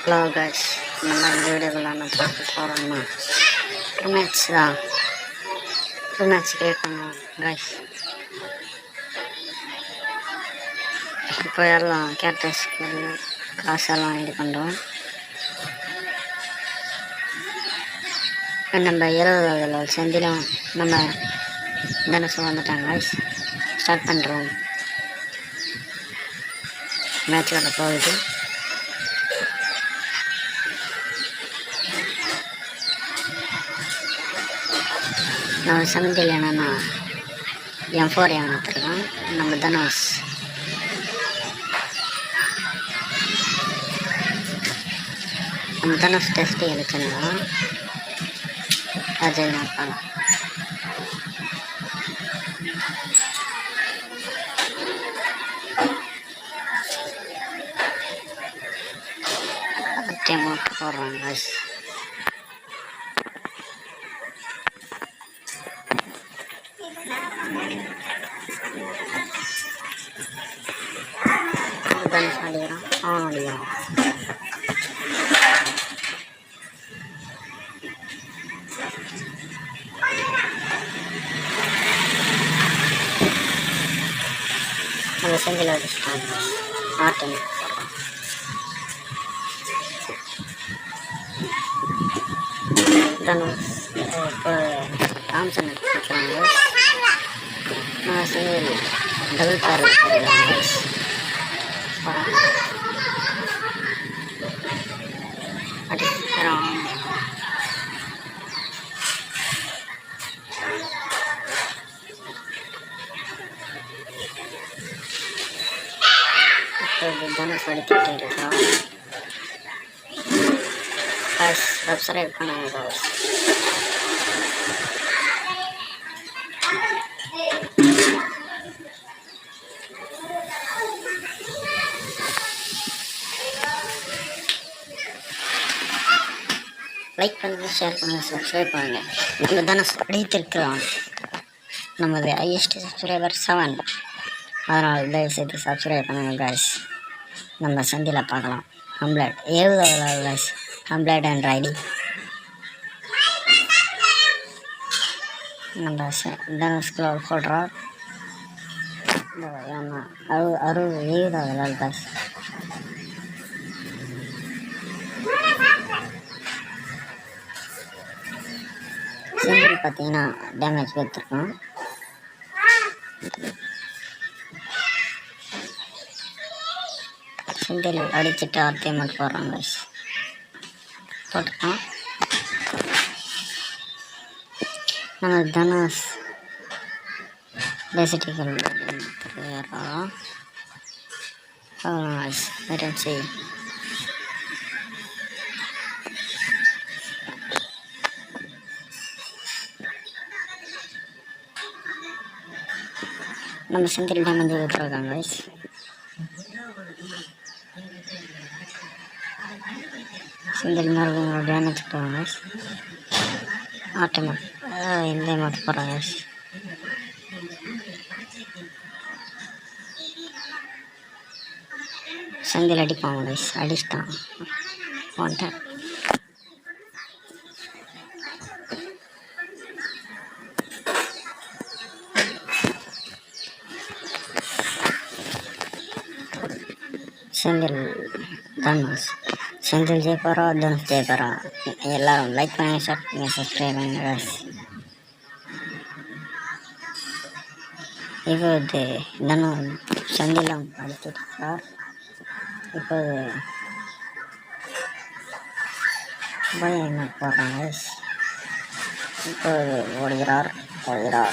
Hello guys, நம்ம இந்த வீடியோக்குள்ள நான் பார்க்க போகிறோம்னா மேட்ச் தான். மேட்ச் கிரியேட் பண்ணுவோம் கைஸ். இப்போ எல்லாம் கேரக்டர்ஸ்க்கு காசெல்லாம் இது பண்ணுறோம். நம்ம 20 செந்திலும் நம்ம தனுஷும் வந்துட்டாங்க கைஸ். ஸ்டார்ட் பண்ணுறோம். மேட்சோட போகுது. நான் சமந்தில் என்னன்னா M4 ஏமாத்திருக்கேன். நம்ம தனுஷ் டெஸ்ட் எடுக்கணும்னா அஜய் இருப்பாங்க. அமௌண்ட் போடுறாங்க. தனுஷ் அடிக்கிறான், அவன் அடிக்கிறான். நம்ம செந்தில் அடிச்சுட்டாங்க. ஆட்டம் தனுஷ் இப்போ தாம்சன் அடிச்சுக்கிறாங்க. நான் செந்தில் டபுள் பேர் அடிக்கிறோம். தனுஷ் அடிக்கிட்டு இருக்கோம். சப்ஸ்கிரைப் பண்ணுங்க. லைக் பண்ணுங்கள், ஷேர் பண்ணுங்கள், சப்ஸ்கிரைப் பண்ணுங்கள். நம்ம தனுஷ் அடித்திருக்கிறோம். நமது ஹையஸ்ட் சப்ஸ்கிரைபர் 7. அதனால் தயவுசெய்து சப்ஸ்கிரைப் பண்ணுங்கள் கைஸ். நம்ம சந்தியில் பார்க்கலாம். ஹம்ப்ளேட் 70 கைஸ். ஹம்ப்ளேட் அண்ட் ஐடி நம்ம தனுஷ்குள்ள போடுறோம். 70 கைஸ். செந்தில் பார்த்தீங்கன்னா டேமேஜ் கொடுத்துருக்கோம். செந்தில் அடிச்சுட்டு ஆர்த்தியமெண்ட் போடுறாங்க. போட்டுருக்கோம். நம்ம தனுஷ் பேசிட்டிகள் ஏறோம். வெயிட் நம்ம செந்தில் டேமேஜ் விட்டுருக்காங்க. செந்தில் மேலே டேமேஜ் போடுவாங்க. ஆட்டோமேட் இந்த மட்டும் போடுறாங்க. செந்தில் அடிப்பாங்க. அடிச்சிட்டான் வந்துட்டேன். செந்தில் ஜெயிப்பாரா, தனுஷ் ஜெயிப்பாரா? எல்லாரும் லைக் பண்ணி ஷேர் பண்ணி சப்ஸ்கிரைப் பண்ணுங்க. இப்போது செந்திலம் அடித்துட்டார். இப்போது என்ன போடுறாங்க. இப்போது ஓடுகிறார்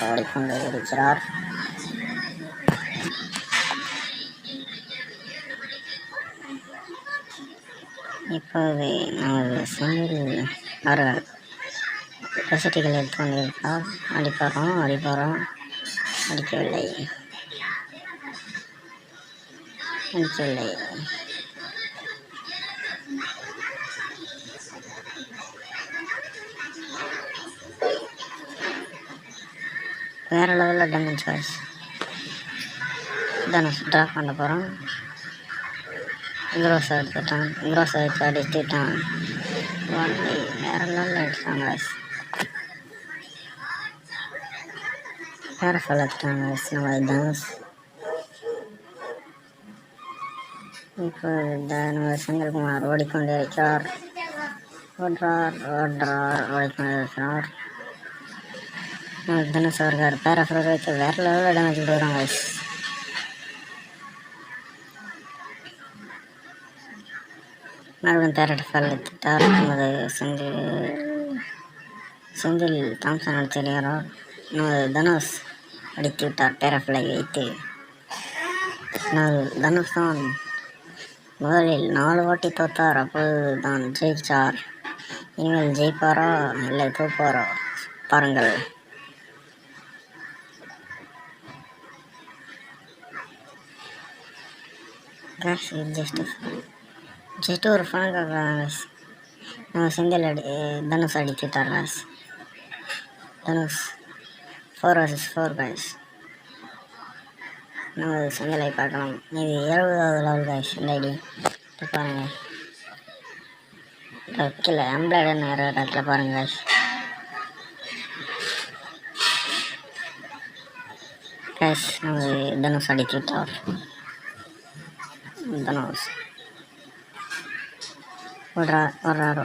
ஓடிக்கொண்டு இருக்கிறார். இப்போது நமது செந்தில் அவர்கள் வசதிகள் எடுத்து கொண்டிருக்கிறார். அடிப்பாரோம் அடிக்கவில்லை. வேறு லெவலில் டேமேஜ் வாய்ஸ். தனுஷ் ட்ராப் பண்ண போகிறோம். க்ரோஸ் எடுத்துட்டான். க்ரோஸ் எடுத்து அடிச்சுட்டான். வேற லெவலில் அடிச்சிட்டாங்க guys. வேற சொல்லிட்டாங்க guys. நம்ம தனுஷ் இப்போ நம்ம செந்தில்குமார் ஓடிக்கொண்டே இருக்கிறார். ஓடிக்கொண்டிருக்கிறார். தனுஷ் அவர்கள் பேராஃப்ரோ வைத்து வேற லெவலில் டேமேஜ் கொடுக்குறாங்க guys. மறுபடியும் தேரட் ஃபேல் எடுத்துட்டார். நமது செந்தில் தாம்சன் அடிச்சிருக்கிறார். நமது தனுஷ் அடித்து விட்டார் பேராஃபிளை வைத்து. தனுஷ் தான் முதலில் 4 வாட்டி தோத்தார். அப்போது தான் ஜெயிச்சார். இனிமேல் ஜெயிப்பாரா இல்லை தோப்பாரோ பாருங்கள். ஜஸ்ட் ஒரு ஃபனுக்காக நம்ம Senthil Dhanush அடித்துட்டார் guys. Dhanush 4 vs 4 guys. நம்ம செந்திலை பார்க்கலாம். இது 70வது லெவல் guys. இந்த ஐடி பாருங்க. கீழே எம்ப்ளாய்டர் நேர இடத்துல பாருங்க guys. guys நம்ம தனுஷ் அடித்துட்டார். தனுஷ்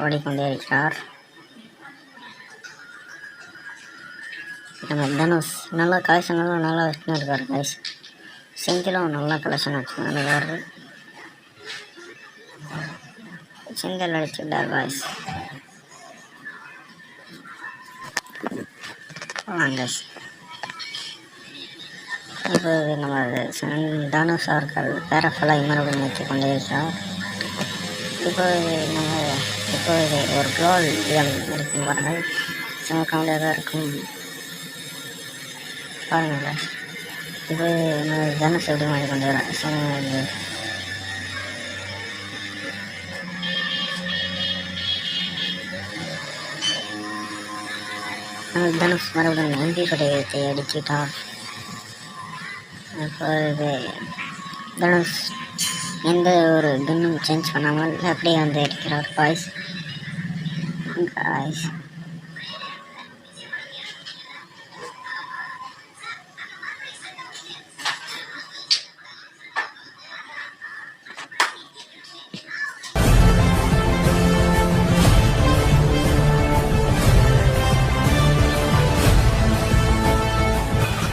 ஓடிக்கொண்டே இருக்கிறார். நம்ம தனுஷ் நல்லா கலெக்ஷன்லாம் நல்லா வச்சுன்னு இருக்கார் guys. செந்திலும் நல்லா கலெக்ஷன் வச்சுருக்காரு. செந்தில் அடிச்சுட்டார் guys. guys இப்போ நம்ம தனுஷ் அவர்கள் பேராஃபலாக மறுபடியும் நிறுத்தி கொண்டே இருக்கிறார். இப்போது ஒரு க்ளோல் இருக்கும் பாருங்கள். செம காமெடியாக இருக்கும் பாருங்கள். இப்போ தனுஷ் எப்படி மாதிரி கொண்டு வரேன். தனுஷ் மறுபடியும் எம்பி படையத்தை அடிச்சுட்டார். இப்போது தனுஷ் எந்த ஒரு கன்னும் சேஞ்ச் பண்ணாமல் அப்படியே வந்து இருக்கிறார் guys.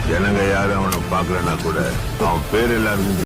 ஜனங்க யாரும் அவனை பார்க்கலன்னா கூட அவன் பேர் எல்லாருக்கும்